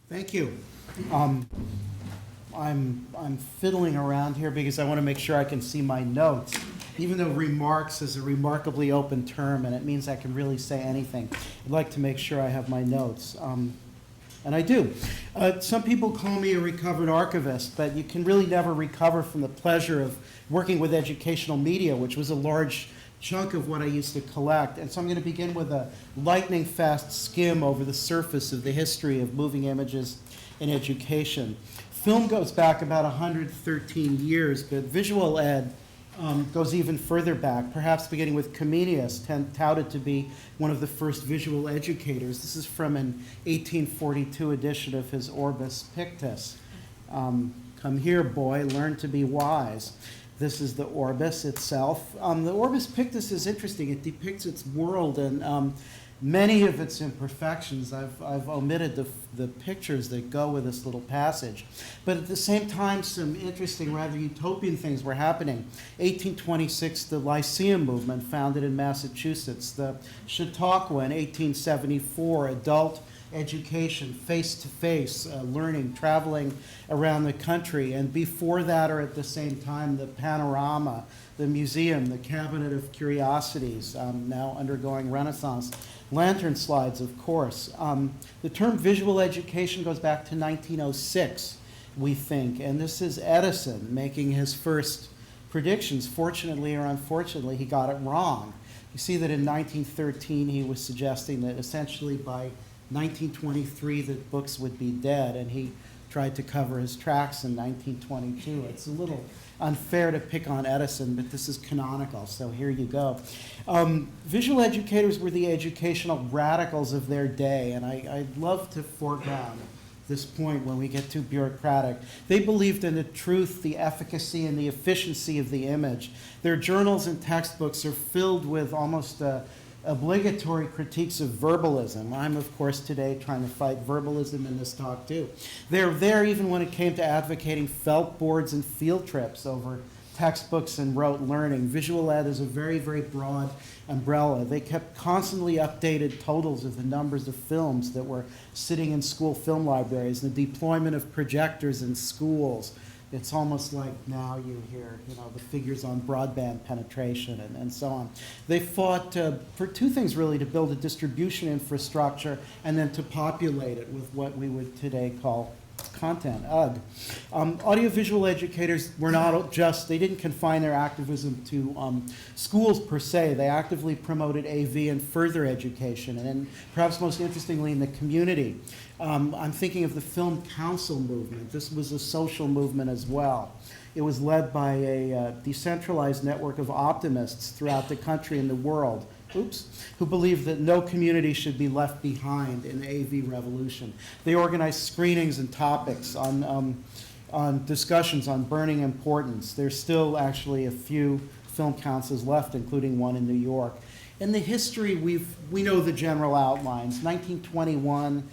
Thank you. I'm fiddling around here because I want to make sure I can see my notes. Even though remarks is a remarkably open term and it means I can really say anything, I'd like to make sure I have my notes. And I do. Some people call me a recovered archivist, but you can really never recover from the pleasure of working with educational media, which was a large chunk of what I used to collect. And so I'm going to begin with a lightning fast skim over the surface of the history of moving images in education. Film goes back about 113 years, but visual ed goes even further back, perhaps beginning with Comenius, touted to be one of the first visual educators. This is from an 1842 edition of his Orbis Pictus. Come here, boy, learn to be wise. This is the Orbis itself. The Orbis Pictus is interesting. It depicts its world and many of its imperfections. I've omitted the pictures that go with this little passage. But at the same time, some interesting, rather utopian things were happening. 1826, the Lyceum movement, founded in Massachusetts. The Chautauqua in 1874, adult education, face-to-face learning, traveling around the country. And before that, or at the same time, the Panorama, the museum, the Cabinet of Curiosities, now undergoing Renaissance. Lantern slides, of course. The term visual education goes back to 1906, we think, and this is Edison making his first predictions. Fortunately or unfortunately, he got it wrong. You see that in 1913, he was suggesting that essentially by 1923 that books would be dead, and he tried to cover his tracks in 1922. It's a little unfair to pick on Edison, but this is canonical, so here you go. Visual educators were the educational radicals of their day, and I'd love to foreground this point when we get too bureaucratic. They believed in the truth, the efficacy, and the efficiency of the image. Their journals and textbooks are filled with almost obligatory critiques of verbalism. I'm, of course, today trying to fight verbalism in this talk, too. They're there even when it came to advocating felt boards and field trips over textbooks and rote learning. Visual ed is a very, very broad umbrella. They kept constantly updated totals of the numbers of films that were sitting in school film libraries, the deployment of projectors in schools. It's almost like now you hear, the figures on broadband penetration and so on. They fought for two things, really: to build a distribution infrastructure and then to populate it with what we would today call content, UG. Audiovisual educators were not just, they didn't confine their activism to schools per se. They actively promoted AV and further education, and perhaps most interestingly in the community. I'm thinking of the Film Council movement. This was a social movement as well. It was led by a decentralized network of optimists throughout the country and the world, who believed that no community should be left behind in the AV revolution. They organized screenings and topics on discussions on burning importance. There's still actually a few film councils left, including one in New York. In the history, we know the general outlines. 1921,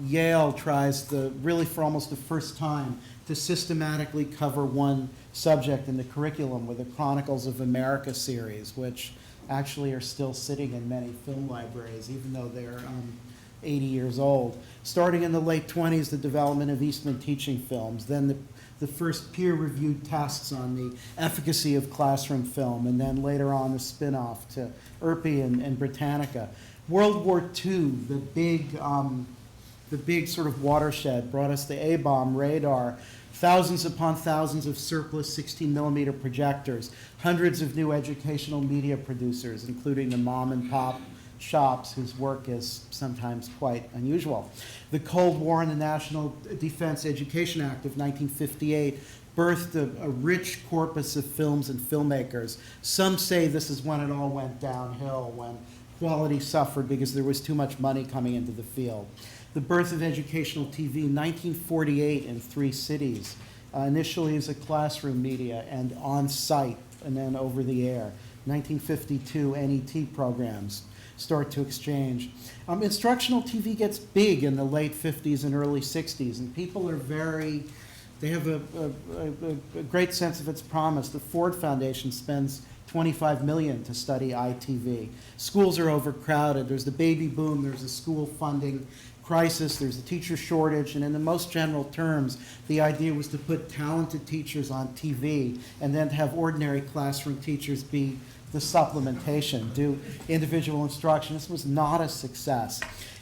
Yale tries really for almost the first time to systematically cover one subject in the curriculum with the Chronicles of America series, which actually are still sitting in many film libraries, even though they're 80 years old. Starting in the late 20s, the development of Eastman teaching films, then the first peer-reviewed tests on the efficacy of classroom film, and then later on the spin-off to IRPI and Britannica. World War II, the big sort of watershed, brought us the A-bomb radar, thousands upon thousands of surplus 16-millimeter projectors, hundreds of new educational media producers, including the mom and pop shops whose work is sometimes quite unusual. The Cold War and the National Defense Education Act of 1958 birthed a rich corpus of films and filmmakers. Some say this is when it all went downhill, when quality suffered because there was too much money coming into the field. The birth of educational TV, 1948 in 3 cities, initially as a classroom media and on-site and then over the air. 1952, NET programs start to exchange. Instructional TV gets big in the late 50s and early 60s, and people are they have a great sense of its promise. The Ford Foundation spends $25 million to study ITV. Schools are overcrowded. There's the baby boom. There's a school funding crisis, there's a teacher shortage, and in the most general terms, the idea was to put talented teachers on TV and then to have ordinary classroom teachers be the supplementation, do individual instruction. This was not a success.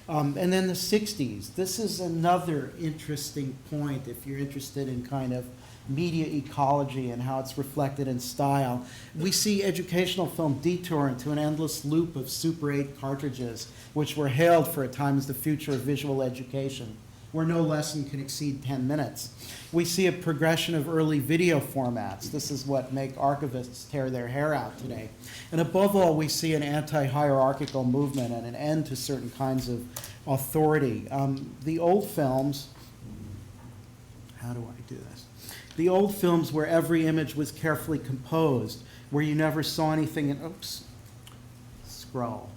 And then the 60s. This is another interesting point if you're interested in kind of media ecology and how it's reflected in style. We see educational film detour into an endless loop of Super 8 cartridges, which were hailed for a time as the future of visual education, where no lesson can exceed 10 minutes. We see a progression of early video formats. This is what make archivists tear their hair out today. And above all, we see an anti-hierarchical movement and an end to certain kinds of authority. The old films, how do I do this? The old films where every image was carefully composed, where you never saw anything and, oops, scroll.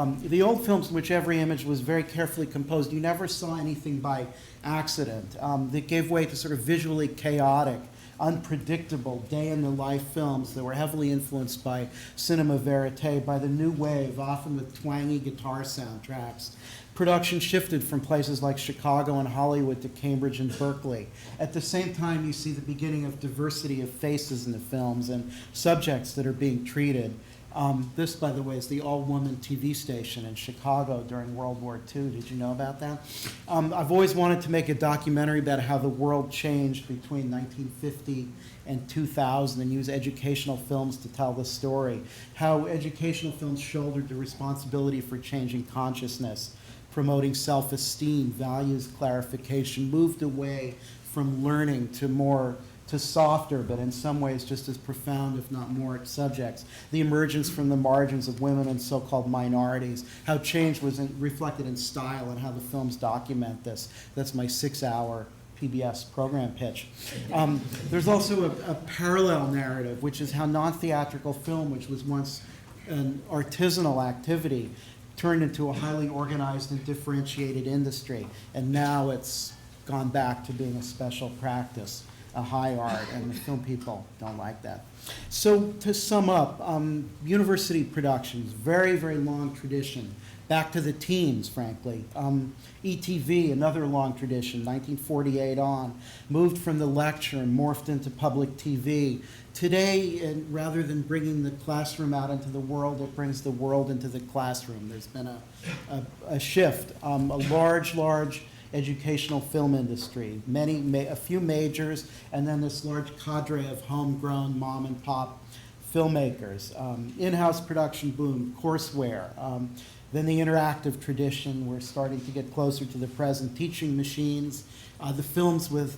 The old films in which every image was very carefully composed, you never saw anything by accident. That gave way to sort of visually chaotic, unpredictable day-in-the-life films that were heavily influenced by cinema verite, by the new wave, often with twangy guitar soundtracks. Production shifted from places like Chicago and Hollywood to Cambridge and Berkeley. At the same time, you see the beginning of diversity of faces in the films and subjects that are being treated. This, by the way, is the all-woman TV station in Chicago during World War II. Did you know about that? I've always wanted to make a documentary about how the world changed between 1950 and 2000 and use educational films to tell the story. How educational films shouldered the responsibility for changing consciousness, promoting self-esteem, values clarification, moved away from learning to softer, but in some ways just as profound, if not more, subjects. The emergence from the margins of women and so-called minorities, how change was reflected in style and how the films document this. That's my 6-hour PBS program pitch. There's also a parallel narrative, which is how non-theatrical film, which was once an artisanal activity, turned into a highly organized and differentiated industry, and now it's gone back to being a special practice, a high art, and the film people don't like that. So to sum up, university productions, very, very long tradition, back to the teens, frankly. ETV, another long tradition, 1948 on, moved from the lecture and morphed into public TV. Today, rather than bringing the classroom out into the world, it brings the world into the classroom. There's been a shift, a large educational film industry, a few majors, and then this large cadre of homegrown mom and pop filmmakers. In-house production boom, courseware. Then the interactive tradition, we're starting to get closer to the present, teaching machines, the films with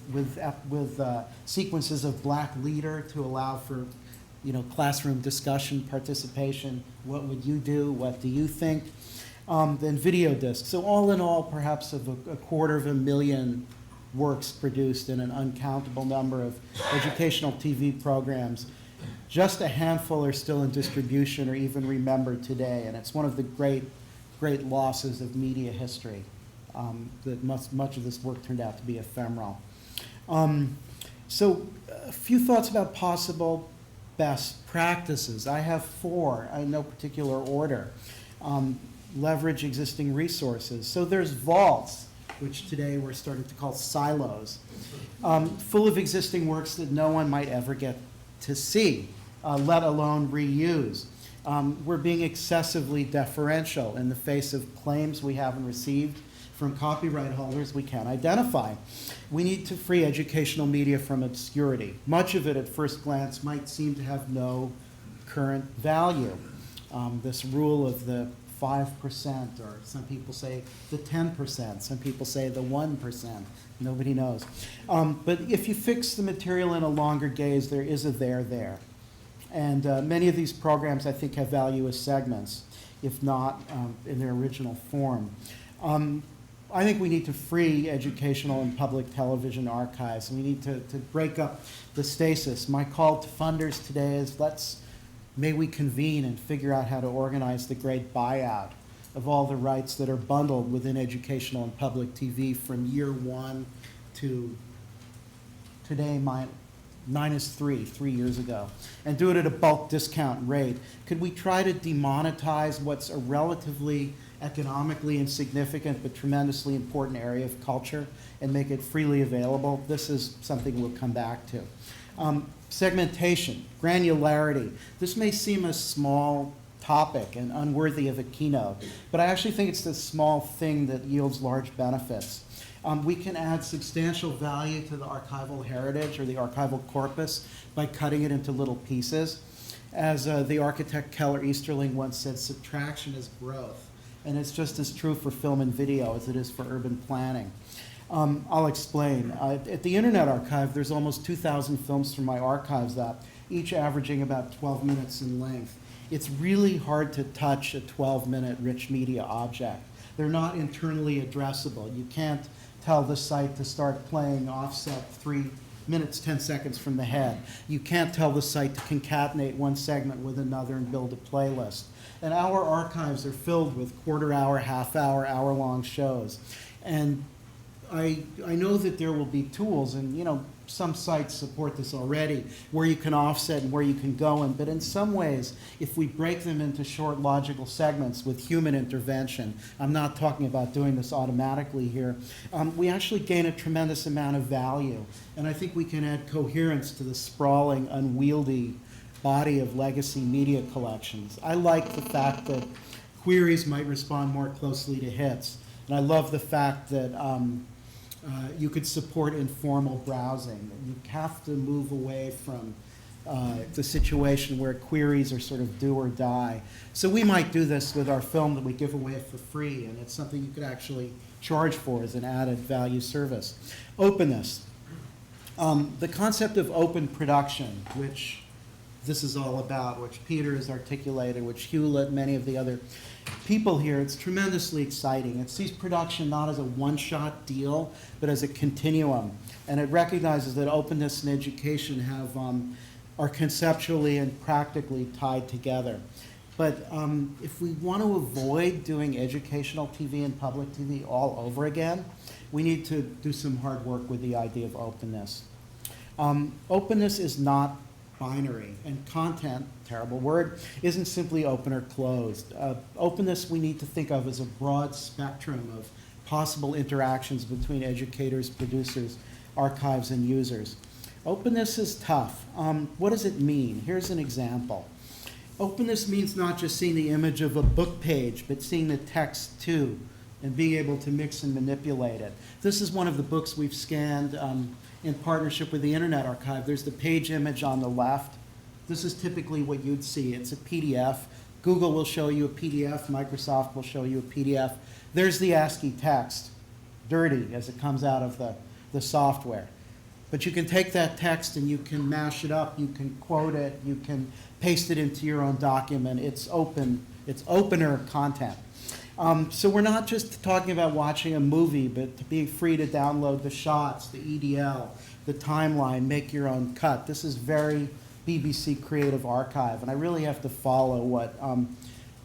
sequences of black leader to allow for classroom discussion, participation. What would you do? What do you think? Then video discs. So all in all, perhaps of a 250,000 works produced in an uncountable number of educational TV programs. Just a handful are still in distribution or even remembered today, and it's one of the great losses of media history, that much of this work turned out to be ephemeral. So a few thoughts about possible best practices. I have 4, in no particular order. Leverage existing resources. So there's vaults, which today we're starting to call silos, full of existing works that no one might ever get to see, let alone reuse. We're being excessively deferential in the face of claims we haven't received from copyright holders we can't identify. We need to free educational media from obscurity. Much of it at first glance might seem to have no current value. This rule of the 5%, or some people say the 10%, some people say the 1%, nobody knows. But if you fix the material in a longer gaze, there is a there. And many of these programs, I think, have value as segments, if not in their original form. I think we need to free educational and public television archives. We need to break up the stasis. My call to funders today is may we convene and figure out how to organize the great buyout of all the rights that are bundled within educational and public TV from year 1 to today minus 3 years ago, and do it at a bulk discount rate? Could we try to demonetize what's a relatively economically insignificant but tremendously important area of culture and make it freely available? This is something we'll come back to. Segmentation, granularity. This may seem a small topic and unworthy of a keynote, but I actually think it's the small thing that yields large benefits. We can add substantial value to the archival heritage or the archival corpus by cutting it into little pieces. As the architect Keller Easterling once said, subtraction is growth. And it's just as true for film and video as it is for urban planning. I'll explain. At the Internet Archive, there's almost 2,000 films from my archives up, each averaging about 12 minutes in length. It's really hard to touch a 12-minute rich media object. They're not internally addressable. You can't tell the site to start playing offset 3 minutes, 10 seconds from the head. You can't tell the site to concatenate one segment with another and build a playlist. And our archives are filled with quarter-hour, half-hour, hour-long shows. And I know that there will be tools, and some sites support this already, where you can offset and where you can go in. But in some ways, if we break them into short logical segments with human intervention, I'm not talking about doing this automatically here, we actually gain a tremendous amount of value. And I think we can add coherence to the sprawling, unwieldy body of legacy media collections. I like the fact that queries might respond more closely to hits. And I love the fact that you could support informal browsing. You have to move away from the situation where queries are sort of do or die. So we might do this with our film that we give away for free, and it's something you could actually charge for as an added value service. Openness. The concept of open production, which this is all about, which Peter has articulated, which Hewlett, many of the other people here, it's tremendously exciting. It sees production not as a one-shot deal, but as a continuum. And it recognizes that openness and education are conceptually and practically tied together. But if we want to avoid doing educational TV and public TV all over again, we need to do some hard work with the idea of openness. Openness is not binary, and content, terrible word, isn't simply open or closed. Openness we need to think of as a broad spectrum of possible interactions between educators, producers, archives, and users. Openness is tough. What does it mean? Here's an example. Openness means not just seeing the image of a book page, but seeing the text too, and being able to mix and manipulate it. This is one of the books we've scanned in partnership with the Internet Archive. There's the page image on the left. This is typically what you'd see. It's a PDF. Google will show you a PDF. Microsoft will show you a PDF. There's the ASCII text, dirty as it comes out of the software. But you can take that text and you can mash it up, you can quote it, you can paste it into your own document. It's open, it's opener content. So we're not just talking about watching a movie, but being free to download the shots, the EDL, the timeline, make your own cut. This is very BBC Creative Archive, and I really have to follow what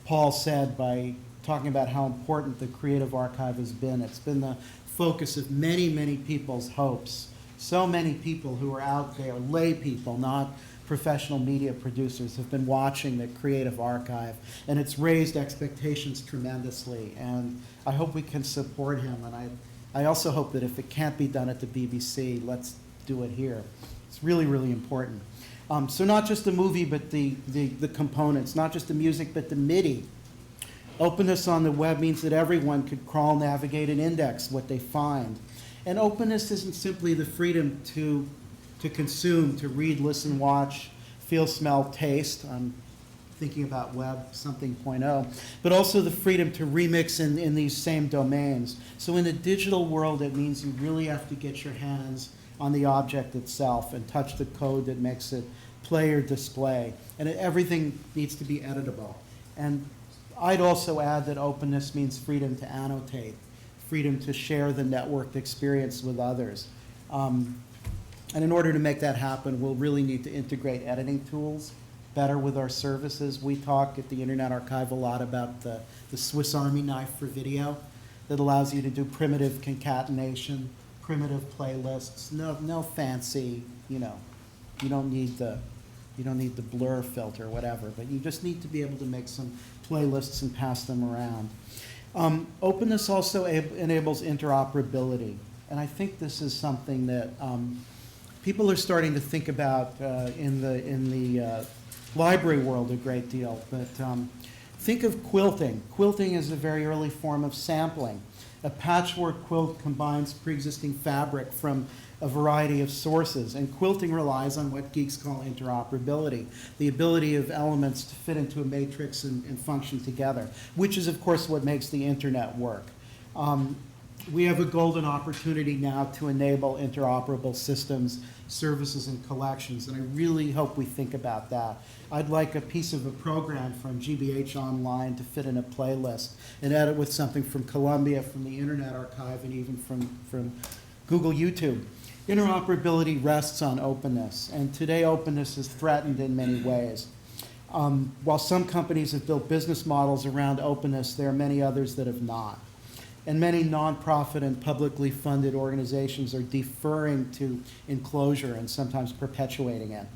Paul said by talking about how important the Creative Archive has been. It's been the focus of many, many people's hopes. So many people who are out there, lay people, not professional media producers, have been watching the Creative Archive, and it's raised expectations tremendously, and I hope we can support him, and I also hope that if it can't be done at the BBC, let's do it here. It's really, really important. So not just the movie, but the components, not just the music, but the MIDI. Openness on the web means that everyone could crawl, navigate, and index what they find. And openness isn't simply the freedom to consume, to read, listen, watch, feel, smell, taste. I'm thinking about Web something 0.0, but also the freedom to remix in these same domains. So in the digital world, it means you really have to get your hands on the object itself and touch the code that makes it play or display. And everything needs to be editable. And I'd also add that openness means freedom to annotate, freedom to share the networked experience with others. And in order to make that happen, we'll really need to integrate editing tools better with our services. We talk at the Internet Archive a lot about the Swiss Army knife for video that allows you to do primitive concatenation, primitive playlists, no fancy, You don't need the blur filter or whatever, but you just need to be able to make some playlists and pass them around. Openness also enables interoperability, and I think this is something that people are starting to think about in the library world a great deal. But think of quilting. Quilting is a very early form of sampling. A patchwork quilt combines pre-existing fabric from a variety of sources, and quilting relies on what geeks call interoperability, the ability of elements to fit into a matrix and function together, which is, of course, what makes the internet work. We have a golden opportunity now to enable interoperable systems, services, and collections, and I really hope we think about that. I'd like a piece of a program from GBH Online to fit in a playlist and edit with something from Columbia, from the Internet Archive, and even from Google YouTube. Interoperability rests on openness, and today openness is threatened in many ways. While some companies have built business models around openness, there are many others that have not. And many nonprofit and publicly funded organizations are deferring to enclosure and sometimes perpetuating it.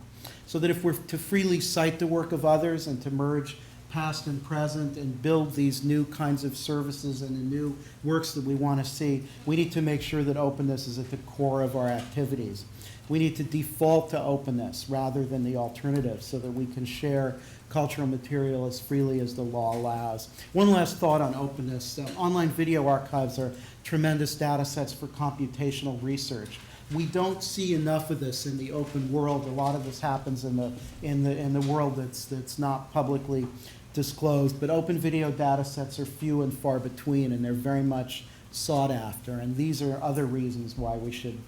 So that if we're to freely cite the work of others and to merge past and present and build these new kinds of services and the new works that we want to see, we need to make sure that openness is at the core of our activities. We need to default to openness rather than the alternative so that we can share cultural material as freely as the law allows. One last thought on openness. Online video archives are tremendous data sets for computational research. We don't see enough of this in the open world. A lot of this happens in the world that's not publicly disclosed. But open video data sets are few and far between, and they're very much sought after. And these are other reasons why we should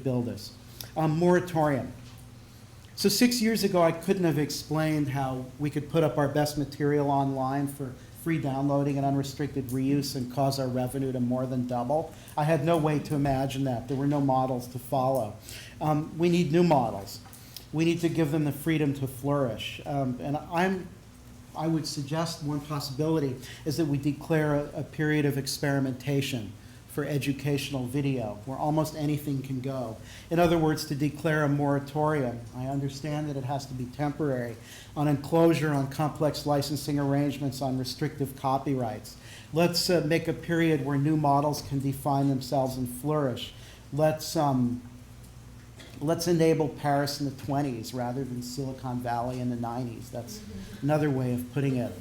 build this. Moratorium. So 6 years ago, I couldn't have explained how we could put up our best material online for free downloading and unrestricted reuse and cause our revenue to more than double. I had no way to imagine that. There were no models to follow. We need new models. We need to give them the freedom to flourish. And I would suggest one possibility is that we declare a period of experimentation for educational video, where almost anything can go. In other words, to declare a moratorium. I understand that it has to be temporary, on enclosure, on complex licensing arrangements, on restrictive copyrights. Let's make a period where new models can define themselves and flourish. Let's enable Paris in the 20s rather than Silicon Valley in the 90s. That's another way of putting it.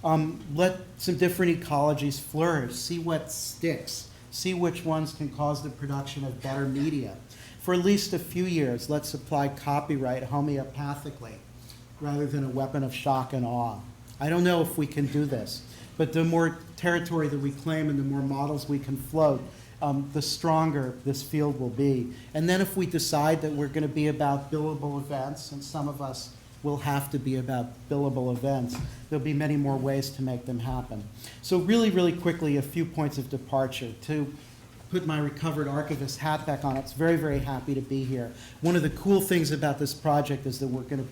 Let some different ecologies flourish, see what sticks. See which ones can cause the production of better media. For at least a few years, let's apply copyright homeopathically rather than a weapon of shock and awe. I don't know if we can do this, but the more territory that we claim and the more models we can float, the stronger this field will be. And then if we decide that we're going to be about billable events, and some of us will have to be about billable events, there'll be many more ways to make them happen. So really, really quickly, a few points of departure. To put my recovered archivist hat back on, it's very, very happy to be here. One of the cool things about this project is that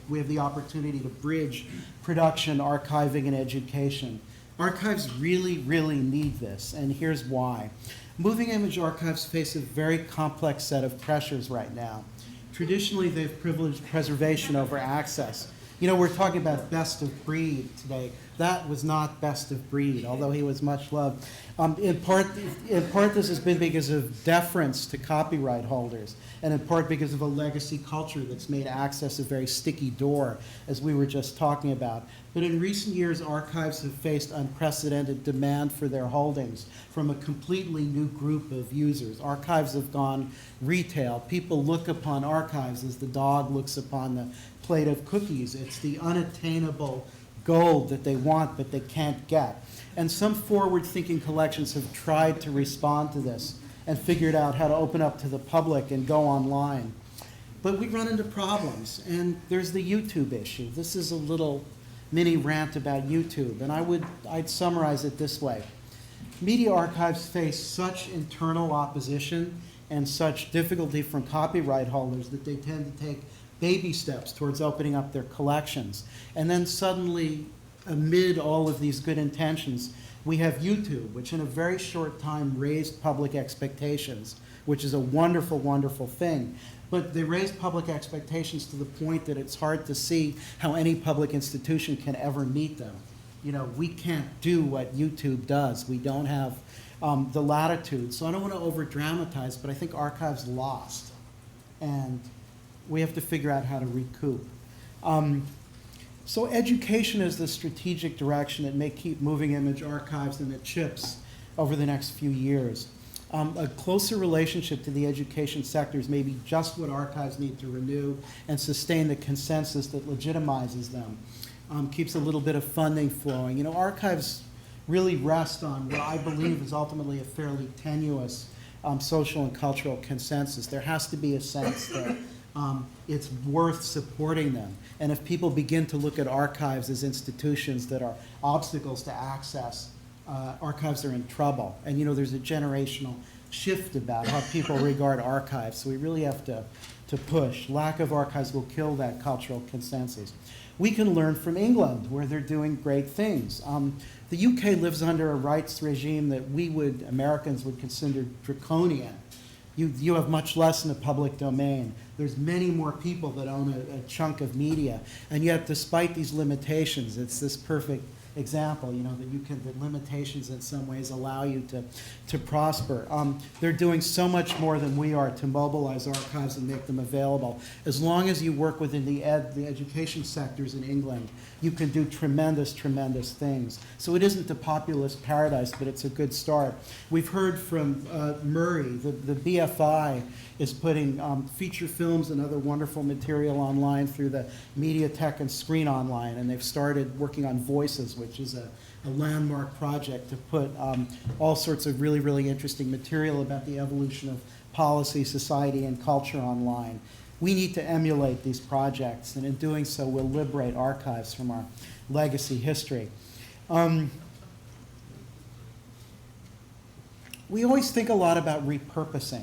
we have the opportunity to bridge production, archiving, and education. Archives really, really need this, and here's why. Moving image archives face a very complex set of pressures right now. Traditionally, they've privileged preservation over access. You know, we're talking about best of breed today. That was not best of breed, although he was much loved. In part, this has been because of deference to copyright holders, and in part because of a legacy culture that's made access a very sticky door, as we were just talking about. But in recent years, archives have faced unprecedented demand for their holdings from a completely new group of users. Archives have gone retail. People look upon archives as the dog looks upon the plate of cookies. It's the unattainable gold that they want but they can't get. And some forward-thinking collections have tried to respond to this and figured out how to open up to the public and go online. But we run into problems, and there's the YouTube issue. This is a little mini rant about YouTube, and I'd summarize it this way. Media archives face such internal opposition and such difficulty from copyright holders that they tend to take baby steps towards opening up their collections. And then suddenly, amid all of these good intentions, we have YouTube, which in a very short time raised public expectations which is a wonderful, wonderful thing. But they raise public expectations to the point that it's hard to see how any public institution can ever meet them. You know, we can't do what YouTube does. We don't have the latitude. So I don't want to over dramatize, but I think archives lost. And we have to figure out how to recoup. So education is the strategic direction that may keep moving image archives and the chips over the next few years. A closer relationship to the education sectors may be just what archives need to renew and sustain the consensus that legitimizes them. Keeps a little bit of funding flowing. You know, archives really rest on what I believe is ultimately a fairly tenuous social and cultural consensus. There has to be a sense that it's worth supporting them. And if people begin to look at archives as institutions that are obstacles to access, archives are in trouble. And you know, there's a generational shift about how people regard archives. So we really have to push. Lack of archives will kill that cultural consensus. We can learn from England, where they're doing great things. The UK lives under a rights regime that Americans would consider draconian. You have much less in the public domain. There's many more people that own a chunk of media. And yet, despite these limitations, it's this perfect example, you know, that limitations in some ways allow you to prosper. They're doing so much more than we are to mobilize archives and make them available. As long as you work within the education sectors in England, you can do tremendous, tremendous things. So it isn't a populist paradise, but it's a good start. We've heard from Murray, the BFI is putting feature films and other wonderful material online through the Mediatek and Screen Online, and they've started working on Voices, which is a landmark project to put all sorts of really, really interesting material about the evolution of policy, society, and culture online. We need to emulate these projects, and in doing so, we'll liberate archives from our legacy history. We always think a lot about repurposing,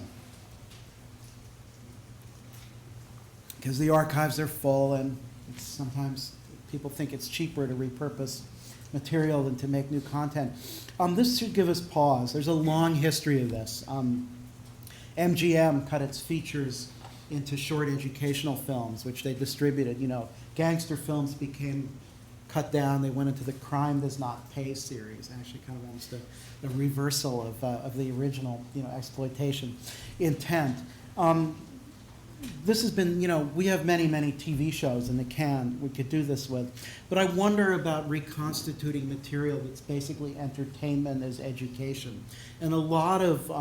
because the archives are full, and sometimes people think it's cheaper to repurpose material than to make new content. This should give us pause. There's a long history of this. MGM cut its features into short educational films, which they distributed. You know, gangster films became cut down. They went into the Crime Does Not Pay series, actually kind of almost a reversal of the original, you know, exploitation intent. This has been, you know, we have many, many TV shows in the can we could do this with, but I wonder about reconstituting material that's basically entertainment as education. And a lot of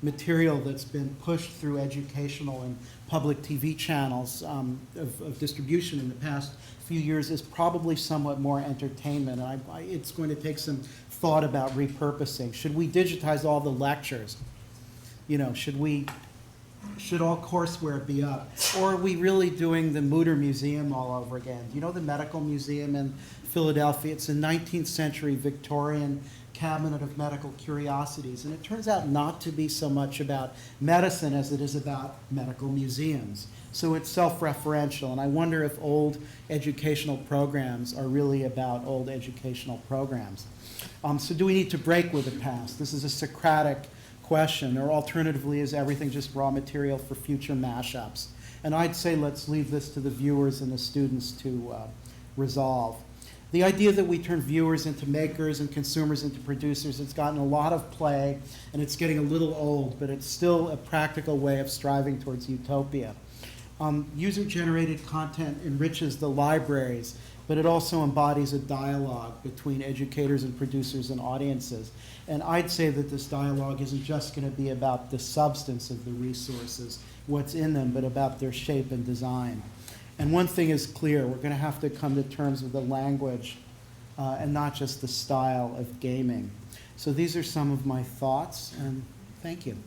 material that's been pushed through educational and public TV channels of distribution in the past few years is probably somewhat more entertainment. And it's going to take some thought about repurposing. Should we digitize all the lectures? You know, should all courseware be up? Or are we really doing the Mutter Museum all over again? Do you know the Medical Museum in Philadelphia? It's a 19th century Victorian cabinet of medical curiosities. And it turns out not to be so much about medicine as it is about medical museums. So it's self-referential. And I wonder if old educational programs are really about old educational programs. So do we need to break with the past? This is a Socratic question, or alternatively, is everything just raw material for future mashups? And I'd say let's leave this to the viewers and the students to resolve. The idea that we turn viewers into makers and consumers into producers, it's gotten a lot of play, and it's getting a little old, but it's still a practical way of striving towards utopia. User-generated content enriches the libraries, but it also embodies a dialogue between educators and producers and audiences. And I'd say that this dialogue isn't just going to be about the substance of the resources, what's in them, but about their shape and design. And one thing is clear, we're going to have to come to terms with the language and not just the style of gaming. So these are some of my thoughts, and thank you.